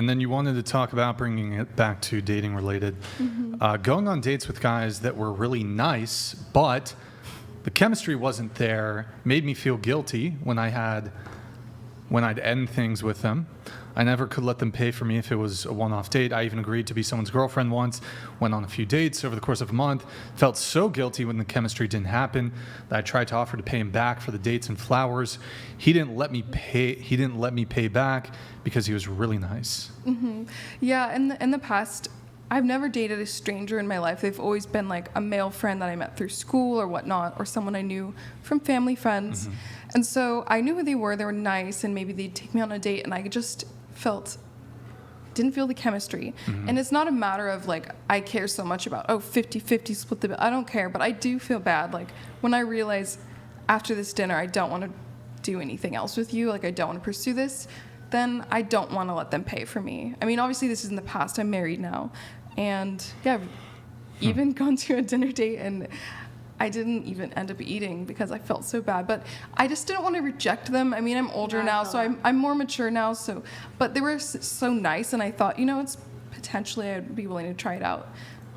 And then you wanted to talk about bringing it back to dating related. Going on dates with guys that were really nice, but the chemistry wasn't there, made me feel guilty when I'd end things with them. I never could let them pay for me if it was a one-off date. I even agreed to be someone's girlfriend once, went on a few dates over the course of a month, felt so guilty when the chemistry didn't happen that I tried to offer to pay him back for the dates and flowers. He didn't let me pay back because he was really nice. Yeah, in the past, I've never dated a stranger in my life. They've always been like a male friend that I met through school or whatnot, or someone I knew from family friends. And so I knew who they were nice, and maybe they'd take me on a date, and I just didn't feel the chemistry. And it's not a matter of like I care so much about 50-50 split the bill. I don't care, but I do feel bad like when I realize after this dinner I don't want to do anything else with you, like I don't want to pursue this, then I don't want to let them pay for me. I mean, obviously this is in the past. I'm married now, and yeah, I've even gone to a dinner date and I didn't even end up eating because I felt so bad. But I just didn't want to reject them. I mean, I'm older now, so I'm more mature now. So, but they were so nice, and I thought, it's potentially I'd be willing to try it out.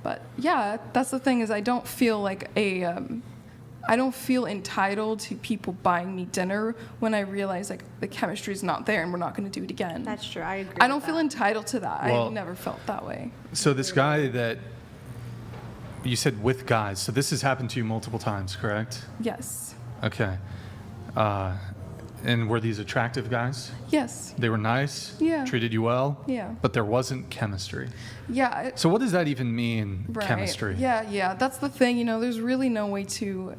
But yeah, that's the thing is I don't feel like I don't feel entitled to people buying me dinner when I realize like the chemistry is not there and we're not going to do it again. That's true. I agree. I don't feel entitled to that. Well, I've never felt that way. So this guy that you said with guys, so this has happened to you multiple times, correct? Yes. Okay. And were these attractive guys? Yes. They were nice? Yeah. Treated you well? Yeah. But there wasn't chemistry? Yeah. So what does that even mean, Right. chemistry? Yeah. That's the thing. There's really no way to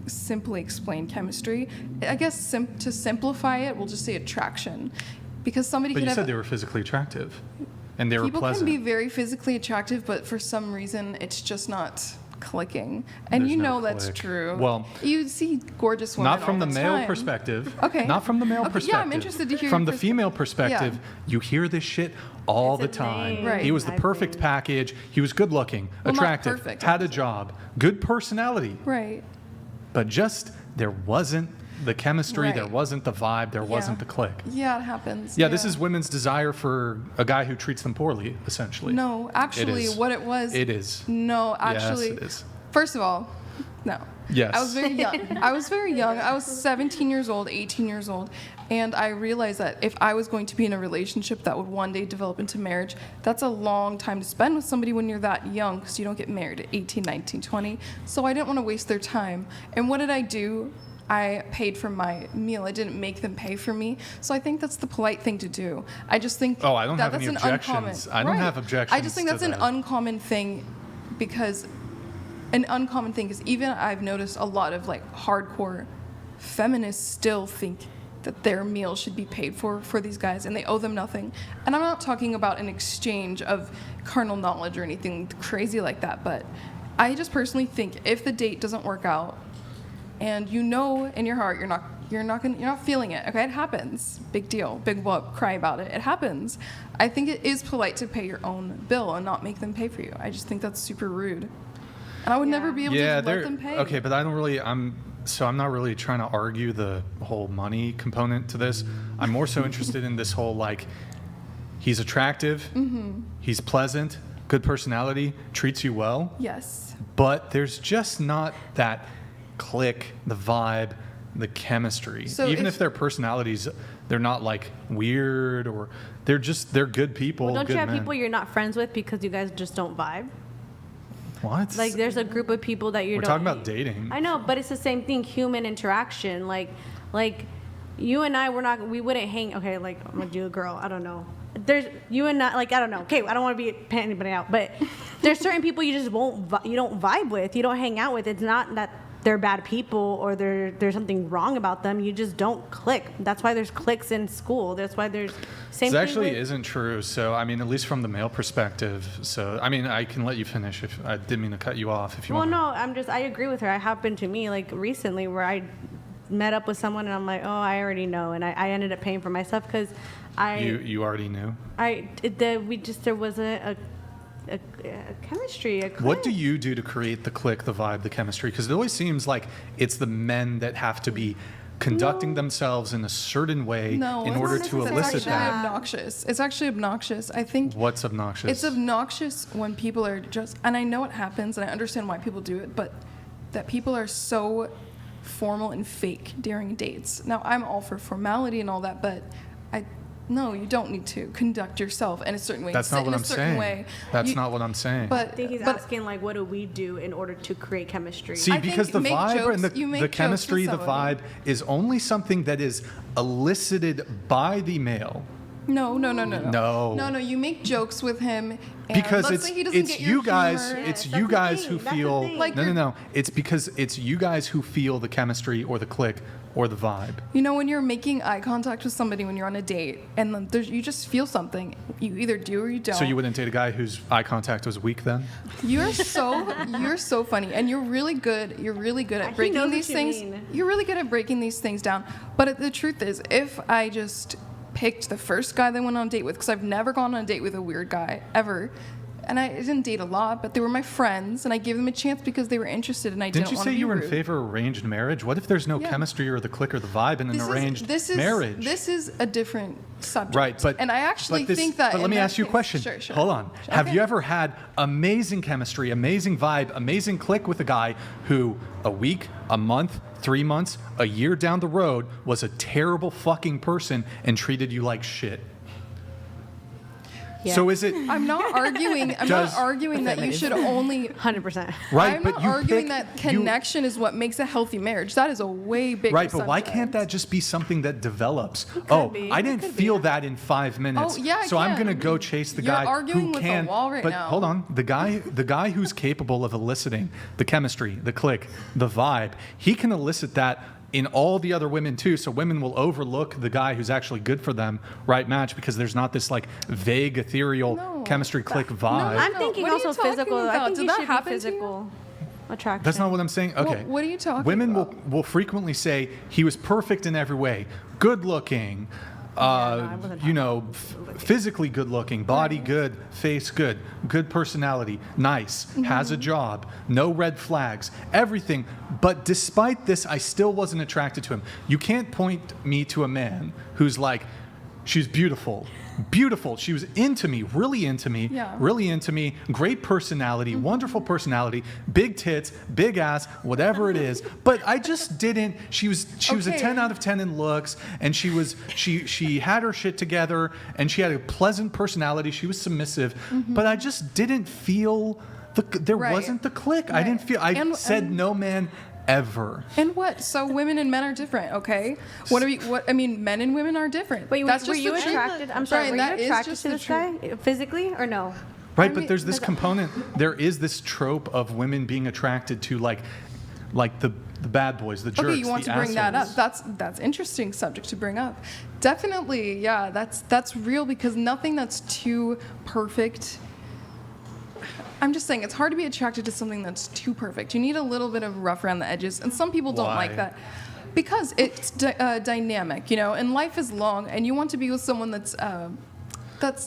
simply explain chemistry. I guess to simplify it, we'll just say attraction. Because somebody But could you have... said they were physically attractive. And they were People pleasant. can be very physically attractive, but for some reason, it's just not clicking. And There's no that's click. true. Well, you see gorgeous women not from all the the male time. perspective. Okay. Not from the male Okay, perspective. yeah, I'm interested to hear From your the female perspective, you hear this shit all It's the a time. thing. Right. He was the I perfect think. package. He was good looking, Well, not attractive, perfect, had a obviously. job, good personality. Right. But just there wasn't the chemistry, there Right. wasn't the vibe, there Yeah. wasn't the click. Yeah, it happens. Yeah, this is women's desire for a guy who treats them poorly, essentially. No, actually, is. what it was... It is. No, actually... Yes, it is. First of all, no. Yes. I was very young. I was 17 years old, 18 years old, and I realized that if I was going to be in a relationship that would one day develop into marriage, that's a long time to spend with somebody when you're that young, because you don't get married at 18, 19, 20. So I didn't want to waste their time. And what did I do? I paid for my meal. I didn't make them pay for me. So I think that's the polite thing to do. I just think Oh, I don't have that's any an objections. uncommon. I don't Right. have objections I just think to that's an that. uncommon thing, because an uncommon thing is even I've noticed a lot of like hardcore feminists still think that their meal should be paid for these guys, and they owe them nothing. And I'm not talking about an exchange of carnal knowledge or anything crazy like that, but I just personally think if the date doesn't work out, and in your heart you're not feeling it, okay? It happens. Big deal. Big whoop. Cry about it. It happens. I think it is polite to pay your own bill and not make them pay for you. I just think that's super rude. And I would never be able to just let them pay. Okay, but I'm not really trying to argue the whole money component to this. I'm more so interested in this whole like, he's attractive, he's pleasant, good personality, treats you well. Yes. But there's just not that click, the vibe, the chemistry. So Even if their personalities, they're not like weird, or they're good people. Well, don't good you have men. people you're not friends with because you guys just don't vibe? What? Like, there's a group of people that We're talking about dating. I know, but it's the same thing. Human interaction. Like you and I, we wouldn't hang. Okay, like I'm gonna do a girl. I don't know. There's you and I. Like I don't know. Okay, I don't want to be paying anybody out, but there's certain people you just you don't vibe with. You don't hang out with. It's not that they're bad people or there's something wrong about them. You just don't click. That's why there's cliques in school. That's why there's same. This thing actually with, isn't true. So, I mean, at least from the male perspective. So, I mean, I can let you finish if I didn't mean to cut you off. If you Well, want. no, I agree with her. It happened to me like recently where I met up with someone and I'm like, oh, I already know, and I ended up paying for myself because You already knew. there wasn't a chemistry. A click. What do you do to create the click, the vibe, the chemistry? Because it always seems like it's the men that have to be conducting themselves in a certain way in order to elicit It's that. obnoxious. It's actually obnoxious. I think What's obnoxious? it's obnoxious when people are just, and I know it happens, and I understand why people do it, but that people are so formal and fake during dates. Now, I'm all for formality and all that, but no, you don't need to conduct yourself in a certain way. That's not what I'm saying. That's not what I'm saying. But I think he's asking, like, what do we do in order to create chemistry? See, I because think the make vibe jokes- and you make the jokes chemistry, with the somebody. vibe is only something that is elicited by the male. No. No. You make jokes with him. And Because let's it's say he doesn't it's get you your guys humor. it's That's you the guys thing. who That's the feel thing. Like no. It's because it's you guys who feel the chemistry or the click or the vibe. You know, when you're making eye contact with somebody when you're on a date, and then you just feel something. You either do or you don't. So you wouldn't date a guy whose eye contact was weak then? You're so funny, and you're really good. You're really good at He breaking knows these what you things. mean. You're really good at breaking these things down. But the truth is, if I just picked the first guy that I went on a date with, because I've never gone on a date with a weird guy ever, and I didn't date a lot, but they were my friends, and I gave them a chance because they were interested, and I Didn't didn't you want say to be you were in rude. favor of arranged marriage? What if there's no Yeah. chemistry or the click or the vibe in an arranged marriage? This is a different subject. Right, but and I actually think that. But let in me that ask you a case- question. Sure. Hold on. Have Okay. you ever had amazing chemistry, amazing vibe, amazing click with a guy who a week, a month, 3 months, a year down the road was a terrible fucking person and treated you like shit? Yeah. So is it I'm not arguing. I'm Does- not arguing that you should only. 100%. right? I'm but not you arguing pick, that you- connection is what makes a healthy marriage. That is a way bigger Right, but why subject. can't that just be something that develops? be. I It didn't could be. feel that in 5 minutes. Oh, yeah, it so I'm can. gonna go chase the You're guy arguing who with a can. wall right but now. hold on, the guy who's capable of eliciting the chemistry, the click, the vibe, he can elicit that in all the other women too. So women will overlook the guy who's actually good for them, right match, because there's not this like vague, ethereal No. chemistry click vibe. I'm thinking What are you also talking physical. I about? think Did you that should be happen to you? physical attraction. That's not what I'm saying. Okay. what are you talking Women about? will frequently say he was perfect in every way, good looking, I wasn't physically good looking, body good, face good, good personality, nice, has a job, no red flags, everything. But despite this, I still wasn't attracted to him. You can't point me to a man who's like, she's beautiful. Beautiful. She was into me, really into me, Yeah. really into me. Great personality, wonderful personality, big tits, big ass, whatever it is. But I just didn't. She was a Okay. 10 out of 10 in looks, and she had her shit together, and she had a pleasant personality. She was submissive, but I just didn't feel there Right. wasn't the click. I didn't feel. I And- said and- no man ever. And what? So women and men are different, okay? I mean, men and women are different. But That's were just you the truth. attracted? I'm sorry. Brian, Were that you is attracted just to the this guy physically or no? Right, I but mean, there's this component. There is this trope of women being attracted to like the bad boys, the jerks, Okay, you want the to bring that up. assholes. That's interesting subject to bring up. Definitely, yeah, that's real because nothing that's too perfect. I'm just saying it's hard to be attracted to something that's too perfect. You need a little bit of rough around the edges, and some people don't Why? like that because it's dynamic, you know. And life is long, and you want to be with someone that's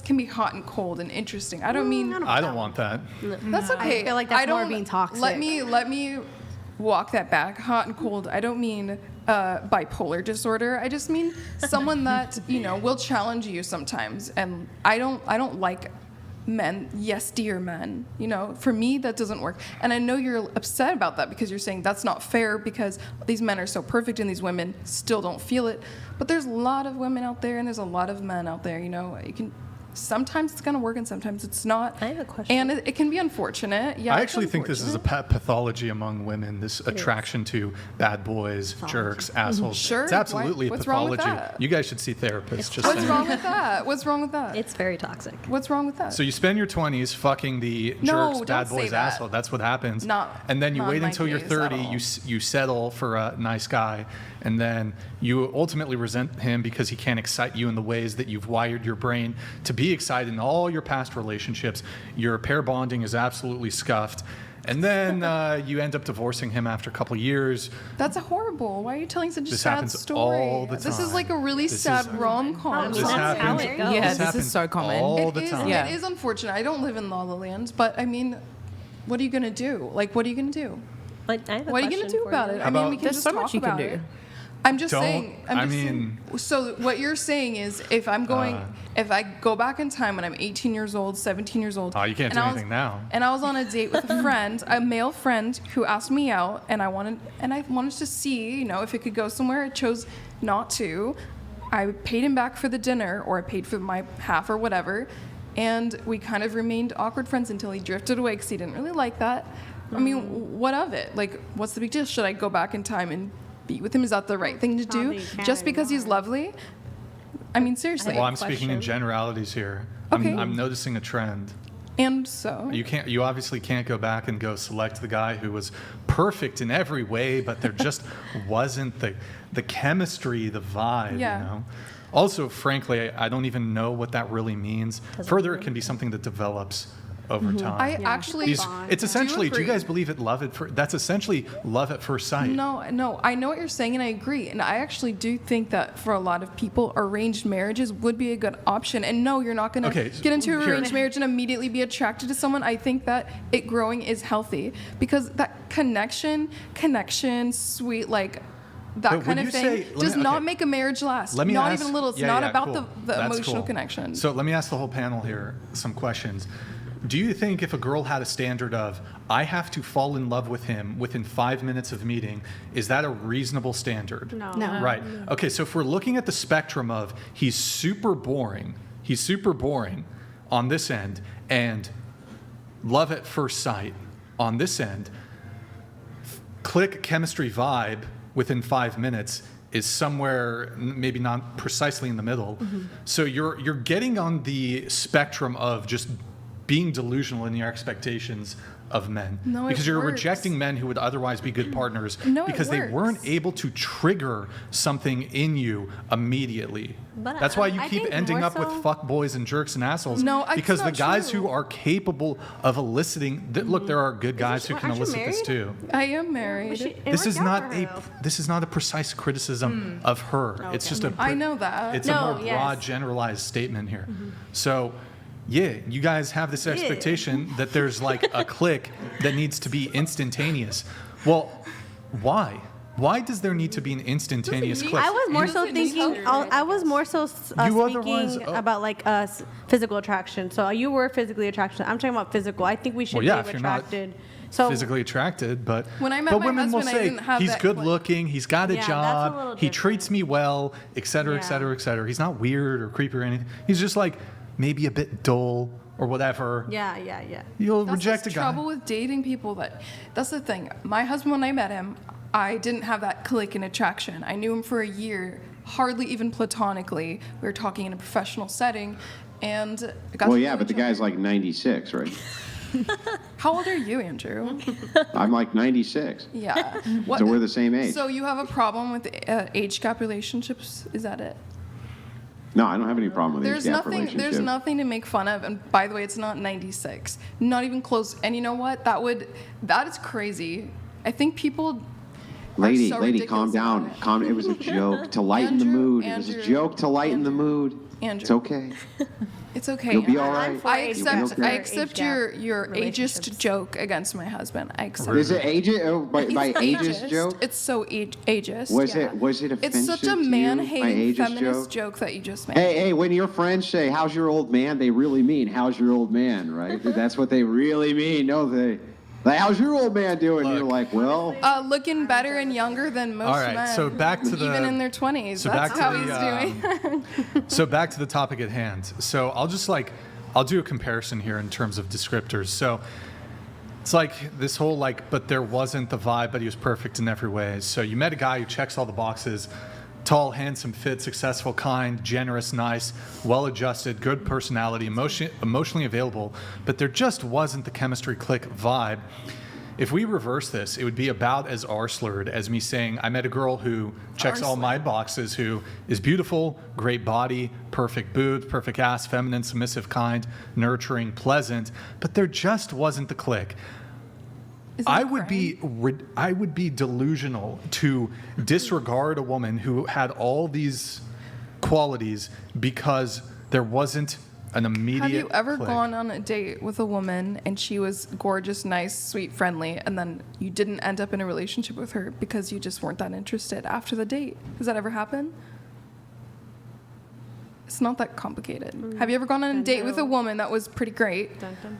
can be hot and cold and interesting. I don't mean I don't want that. that's okay. I feel like that's more don't- being toxic. Let me walk that back. Hot and cold. I don't mean bipolar disorder. I just mean someone that will challenge you sometimes. And I don't like men, yes dear men. For me that doesn't work. And I know you're upset about that because you're saying that's not fair because these men are so perfect and these women still don't feel it. But there's a lot of women out there and there's a lot of men out there. You can. Sometimes it's going to work and sometimes it's not. I have a question. And it can be unfortunate. Yeah, I it's actually think this is a pathology among women. This attraction to bad boys, jerks, assholes. Sure, It's absolutely what's a wrong with pathology. that? You guys should see therapists. Just What's saying. wrong with that? What's wrong with that? It's very toxic. What's wrong with that? So you spend your 20s fucking the No, jerks, bad don't say boys, that. asshole. That's what happens. And then you not wait in my until you're case 30. at all. You settle for a nice guy, and then you ultimately resent him because he can't excite you in the ways that you've wired your brain to be excited in all your past relationships. Your pair bonding is absolutely scuffed. And then you end up divorcing him after a couple of years. That's horrible. Why are you telling such a This sad happens story? all the This is time. like a really This sad is- rom-com. This That's how happens. it goes. Yeah, this this happens is so common. all the It is, time. Yeah. it is unfortunate. I don't live in La La Land, but I mean, what are you gonna do? Like, what are you gonna do? But I have a What are you gonna question do for about you. it? How I mean, about- we can There's just so talk much you can about do. it. I'm just Don't- saying. I mean- So what you're saying is, if I go back in time when I'm 18 years old, 17 years old. Oh, you can't and do I was- anything now. And I was on a date with a friend, a male friend, who asked me out, and I wanted to see, if it could go somewhere. I chose not to. I paid him back for the dinner, or I paid for my half or whatever, and we kind of remained awkward friends until he drifted away because he didn't really like that. I mean, what of it? Like, what's the big deal? Should I go back in time and be with him? Is that the right thing to do? think you can Just because he's anymore. lovely? I mean, seriously. Well, I'm speaking in question. generalities here. Okay. I'm noticing a trend. And so, You obviously can't go back and go select the guy who was perfect in every way, but there just wasn't the chemistry, the vibe, Yeah. Also, frankly, I don't even know what that really means. Further, it can be something that develops over time. I Yeah. actually It's essentially, do you agree. guys believe that's essentially love at first sight? No, I know what you're saying, and I agree. And I actually do think that for a lot of people, arranged marriages would be a good option. And no, you're not going to Okay, get into an here. arranged marriage and immediately be attracted to someone. I think that it growing is healthy because that connection, sweet, like that But kind would of you thing say- let me- does not okay. make a marriage last. Let me not ask, even a little. It's yeah, not yeah, about cool. the That's emotional cool. connection. So let me ask the whole panel here some questions. Do you think if a girl had a standard of, I have to fall in love with him within 5 minutes of meeting, is that a reasonable standard? No. Right. Okay, so if we're looking at the spectrum of he's super boring on this end, and love at first sight on this end, click chemistry vibe within 5 minutes is somewhere maybe not precisely in the middle. So you're getting on the spectrum of just being delusional in your expectations of men. No, it because you're works. rejecting men who would otherwise be good partners No, it because they works. weren't able to trigger something in you immediately. But That's why you I keep think ending more up with so- fuck boys and jerks and assholes. No, it's because the not guys true. who are capable of eliciting, look, there are good guys who can aren't you elicit this married? too. I am married. This is not a precise criticism of her. It's just a I know that. It's No, a more yes. broad, generalized statement here. So, yeah, you guys have this expectation that there's like a click that needs to be instantaneous. Well, why? Why does there need to be an instantaneous click? I was more so Doesn't need thinking. to. I was more so You otherwise- speaking about like physical attraction. So you were physically attracted. I'm talking about physical. I think we should Well, yeah, be if you're not attracted. So physically attracted, but When I met but my women will husband, I say didn't have he's that good click. looking, he's got a Yeah, that's a job, little he treats different. me well, et cetera, et Yeah. cetera, et cetera. He's not weird or creepy or anything. He's just like maybe a bit dull or whatever. yeah. You'll That's reject a the guy. trouble with dating people. That's the thing. My husband, when I met him, I didn't have that click and attraction. I knew him for a year, hardly even platonically. We were talking in a professional setting, and I got Well, to yeah, know but the each other. guy's like 96, right? How old are you, Andrew? I'm like 96. Yeah. What, So we're the same age. So you have a problem with age gap relationships? Is that it? No, I don't have any problem with There's age gap nothing. There's relationships. nothing to make fun of. And by the way, it's not 96. Not even close. And you know what? That is crazy. I think people. are Lady, so calm ridiculous down. about it. It was a joke to lighten the Andrew, mood. It was a Andrew, joke to lighten the mood. Andrew. It's okay. It's okay. You'll be Andrew. all right. I'm for I age accept. gap. I Age accept gap your relationships. ageist joke against my husband. I accept. Is it ageist? Oh, by It's ageist joke? It's so ageist. Was yeah. it offensive It's such to a you, man-hating my ageist feminist joke? joke that you just made. Hey, when your friends say, how's your old man, they really mean, how's your old man, right? That's what they really mean, don't they? Like, how's your old man doing? Look. You're like, well, Looking better and younger than most All right, men. so back to the- even in their 20s. so That's back to how the, he's doing. So back to the topic at hand. So I'll do a comparison here in terms of descriptors. So it's like this whole but there wasn't the vibe, but he was perfect in every way. So you met a guy who checks all the boxes: tall, handsome, fit, successful, kind, generous, nice, well-adjusted, good personality, emotionally available, but there just wasn't the chemistry click vibe. If we reverse this, it would be about as R-slurred as me saying, I met a girl who checks all my boxes, who is beautiful, great body, perfect boobs, perfect ass, feminine, submissive, kind, nurturing, pleasant, but there just wasn't the click. Isn't I that would be delusional to disregard a woman who had all these qualities because there wasn't an immediate Have you ever click. gone on a date with a woman and she was gorgeous, nice, sweet, friendly, and then you didn't end up in a relationship with her because you just weren't that interested after the date? Has that ever happened? It's not that complicated. Have you ever gone on a date with a woman that was pretty great,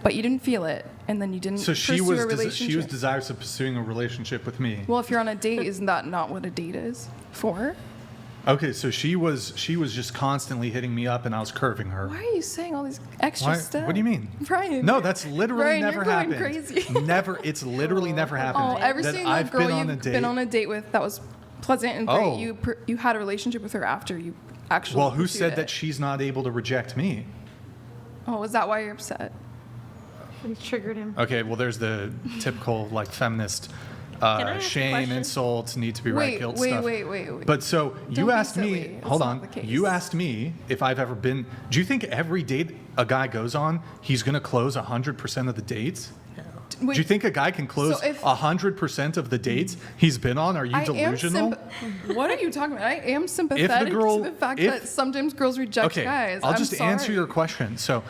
but you didn't feel it, and then you didn't So pursue she a was relationship? she was desirous of pursuing a relationship with me. Well, if you're on a date, isn't that not what a date is for? Okay, so she was just constantly hitting me up, and I was curving her. Why are you saying all these extra Why- stuff? What do you mean? Brian. No, that's literally Brian, never you're going happened. crazy. Never. It's literally never happened. Oh, every That single I've girl been on a you've date. been on a date with that was pleasant and great, Oh. you had a relationship with her after you actually Well, who pursued said it. that she's not able to reject me? Oh, is that why you're upset? We triggered him. Okay, well, there's the typical like feminist I ask a shame, question? insults, need to be right, guilt stuff. Wait. But so Don't you be asked silly. me. It's Hold not on. the case. You asked me if I've ever been. Do you think every date a guy goes on, he's gonna close 100% of the dates? Wait, Do you think a guy can close So if- 100% of the dates he's been on? Are you I delusional? what are you talking about? I am sympathetic girl- to the fact if- that sometimes girls reject Okay, guys. I'll I'm just sorry. answer your question. So,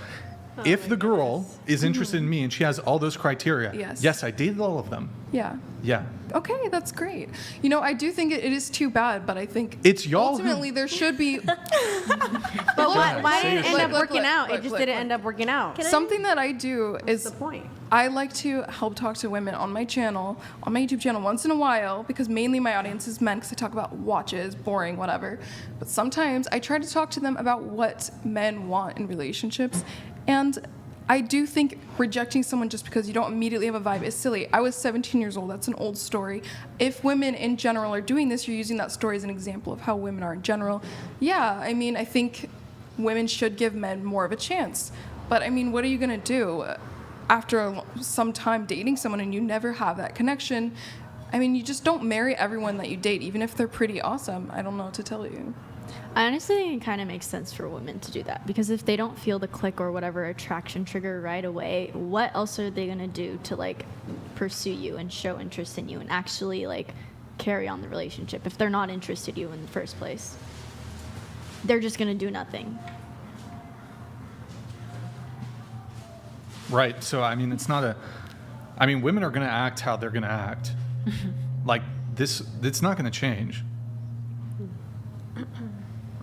if the girl is interested in me and she has all those criteria, Yes. I dated all of them. Yeah. Yeah. Okay, that's great. You know, I do think it is too bad, but I think It's y'all who- ultimately there should be But why say did it your end up shit. working out? It just Look, didn't look. end up working out. something that I do is What's the point? I like to help talk to women on my channel, on my YouTube channel once in a while, because mainly my audience is men because I talk about watches, boring, whatever. But sometimes I try to talk to them about what men want in relationships. And I do think rejecting someone just because you don't immediately have a vibe is silly. I was 17 years old. That's an old story. If women in general are doing this, you're using that story as an example of how women are in general. Yeah, I mean, I think women should give men more of a chance. But I mean, what are you going to do after some time dating someone and you never have that connection? I mean, you just don't marry everyone that you date, even if they're pretty awesome. I don't know what to tell you. I honestly think it kind of makes sense for women to do that because if they don't feel the click or whatever attraction trigger right away, what else are they going to do to like pursue you and show interest in you and actually like carry on the relationship if they're not interested in you in the first place? They're just going to do nothing. Right. So I mean, it's not a. I mean, women are going to act how they're going to act. Like this, it's not going to change.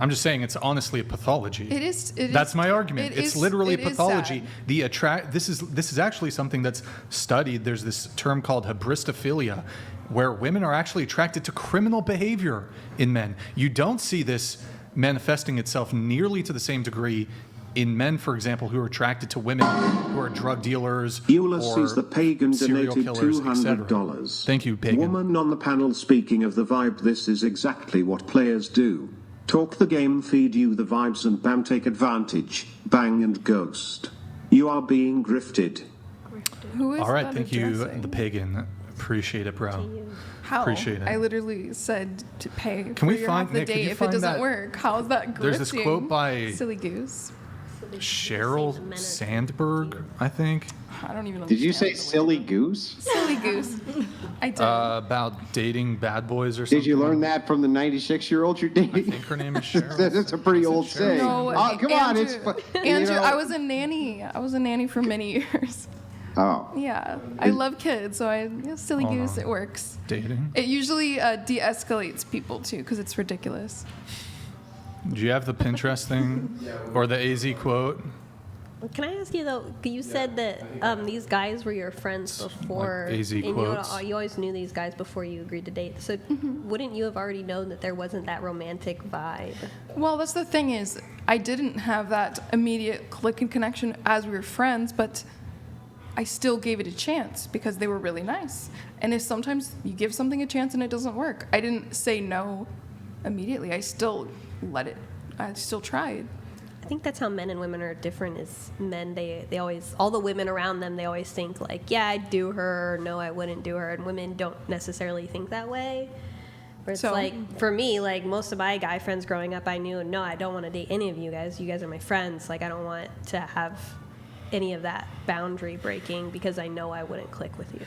I'm just saying it's honestly a pathology. It is. That's my argument. It's literally it is pathology. sad. This is actually something that's studied. There's this term called hybristophilia, where women are actually attracted to criminal behavior in men. You don't see this manifesting itself nearly to the same degree in men, for example, who are attracted to women who are drug dealers Ulysses or the Pagan serial donated killers, etc. $200. Thank you, Pagan. Woman on the panel, speaking of the vibe, this is exactly what players do. Talk the game, feed you the vibes, and bam, take advantage. Bang and ghost. You are being grifted. Who is All right, that thank you, addressing? the Pagan. Appreciate it, bro. How? Appreciate it. I literally said to pay Can for we your find- half the Nick, could date you if it find doesn't that- work. How is that grifting? There's this quote by Silly Goose. Cheryl Sandberg, I think, I don't even. Did you say understand silly goose? the word. Silly Goose? I did. about dating bad boys or something. Did you learn that from the 96-year-old you're I dating? think her name is Cheryl. That's a pretty Is it old Cheryl? saying. no, Oh, come on, it's Andrew, fu- you Andrew, know- I was a nanny. I was a nanny for many years. Oh. Yeah, I love kids, so Silly Hold Goose. on. It works. Dating? It usually de-escalates people too, because it's ridiculous. Do you have the Pinterest thing or the AZ quote? Can I ask you though? You said that these guys were your friends before, AZ and quotes. you always knew these guys before you agreed to date. So wouldn't you have already known that there wasn't that romantic vibe? Well, that's the thing is, I didn't have that immediate click and connection as we were friends, but I still gave it a chance because they were really nice. And if sometimes you give something a chance and it doesn't work, I didn't say no immediately. I still I still tried. I think that's how men and women are different. Is men they always, all the women around them, they always think like, yeah, I'd do her, or no, I wouldn't do her, and women don't necessarily think that way. Where it's So- like, for me, like most of my guy friends growing up, I knew, no, I don't want to date any of you guys. You guys are my friends. Like I don't want to have any of that boundary breaking because I know I wouldn't click with you.